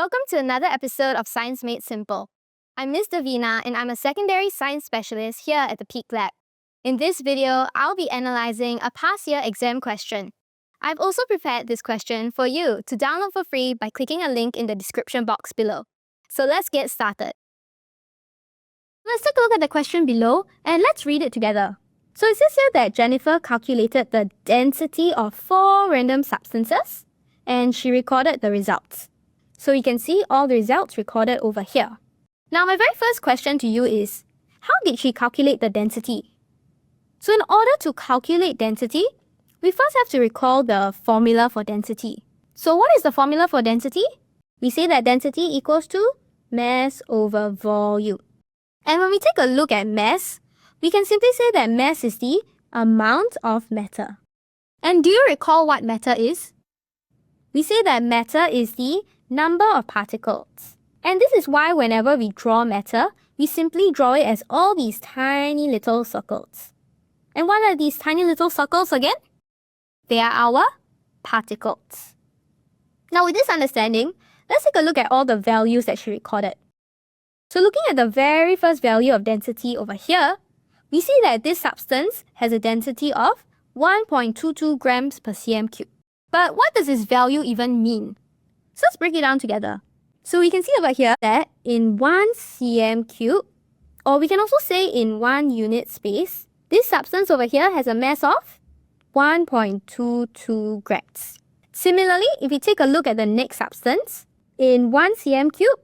Welcome to another episode of Science Made Simple. I'm Miss Devina and I'm a secondary science specialist here at the Pique Lab. In this video, I'll be analysing a past year exam question. I've also prepared this question for you to download for free by clicking a link in the description box below. So let's get started. Let's take a look at the question below and let's read it together. So it says here that Jennifer calculated the density of 4 random substances and she recorded the results. So you can see all the results recorded over here. Now my very first question to you is, how did she calculate the density? So in order to calculate density, we first have to recall the formula for density. So what is the formula for density? We say that density equals to mass over volume. And when we take a look at mass, we can simply say that mass is the amount of matter. And do you recall what matter is? We say that matter is the number of particles. And this is why whenever we draw matter, we simply draw it as all these tiny little circles. And what are these tiny little circles again? They are our particles. Now with this understanding, let's take a look at all the values that she recorded. So looking at the very first value of density over here, we see that this substance has a density of 1.22 grams per cm cube. But what does this value even mean? So let's break it down together. So we can see over here that in 1 cm cube, or we can also say in 1 unit space, this substance over here has a mass of 1.22 grams. Similarly, if we take a look at the next substance, in 1 cm cube,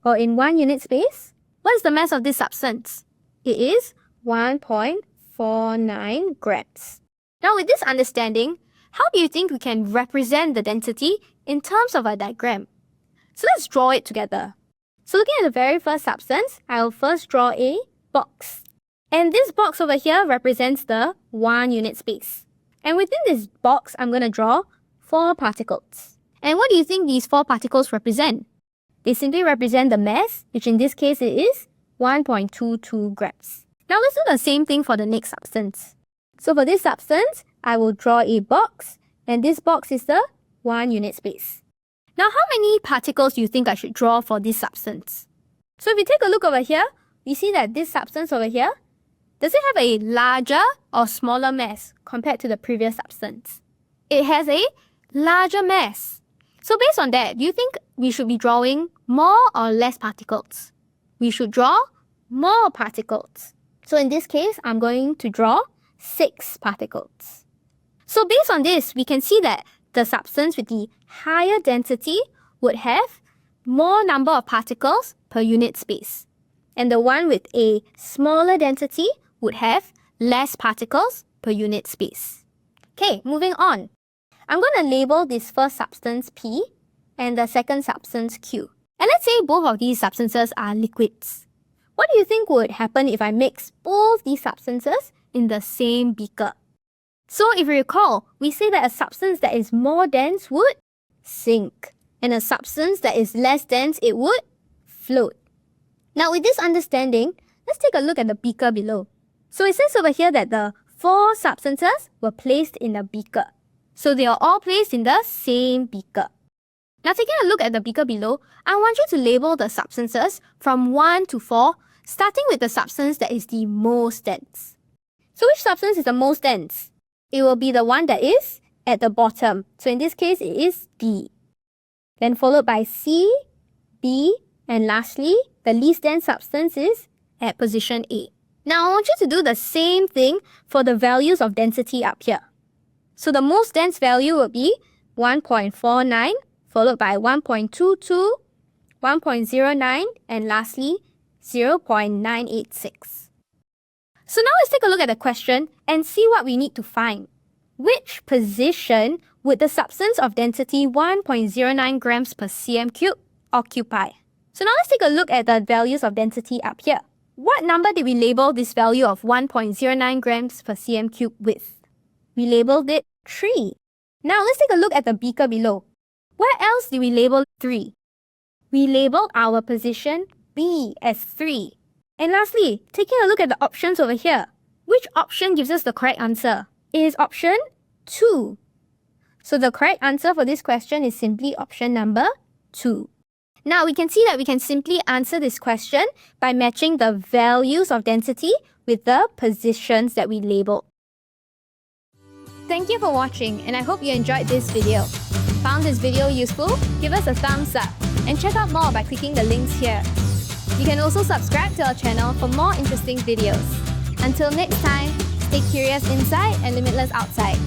or in 1 unit space, what is the mass of this substance? It is 1.49 grams. Now with this understanding, how do you think we can represent the density in terms of a diagram? So let's draw it together. So looking at the very first substance, I'll first draw a box. And this box over here represents the 1 unit space. And within this box, I'm going to draw 4 particles. And what do you think these 4 particles represent? They simply represent the mass, which in this case it is 1.22 grams. Now let's do the same thing for the next substance. So for this substance, I will draw a box, and this box is the 1 unit space. Now how many particles do you think I should draw for this substance? So if we take a look over here, we see that this substance over here, does it have a larger or smaller mass compared to the previous substance? It has a larger mass. So based on that, do you think we should be drawing more or less particles? We should draw more particles. So in this case, I'm going to draw 6 particles. So based on this, we can see that the substance with the higher density would have more number of particles per unit space. And the one with a smaller density would have less particles per unit space. Okay, moving on. I'm going to label this first substance P and the second substance Q. And let's say both of these substances are liquids. What do you think would happen if I mix both these substances in the same beaker? So if you recall, we say that a substance that is more dense would sink, and a substance that is less dense, it would float. Now with this understanding, let's take a look at the beaker below. So it says over here that the 4 substances were placed in a beaker. So they are all placed in the same beaker. Now taking a look at the beaker below, I want you to label the substances from 1 to 4, starting with the substance that is the most dense. So which substance is the most dense? It will be the one that is at the bottom. So in this case, it is D. Then followed by C, B, and lastly, the least dense substance is at position A. Now I want you to do the same thing for the values of density up here. So the most dense value will be 1.49, followed by 1.22, 1.09, and lastly, 0.986. So now let's take a look at the question and see what we need to find. Which position would the substance of density 1.09 grams per cm cube occupy? So now let's take a look at the values of density up here. What number did we label this value of 1.09 grams per cm cube with? We labeled it 3. Now let's take a look at the beaker below. Where else did we label 3? We labeled our position B as 3. And lastly, taking a look at the options over here, which option gives us the correct answer? It is option 2. So the correct answer for this question is simply option number 2. Now we can see that we can simply answer this question by matching the values of density with the positions that we labeled. Thank you for watching, and I hope you enjoyed this video. Found this video useful? Give us a thumbs up and check out more by clicking the links here. You can also subscribe to our channel for more interesting videos. Until next time, stay curious inside and limitless outside.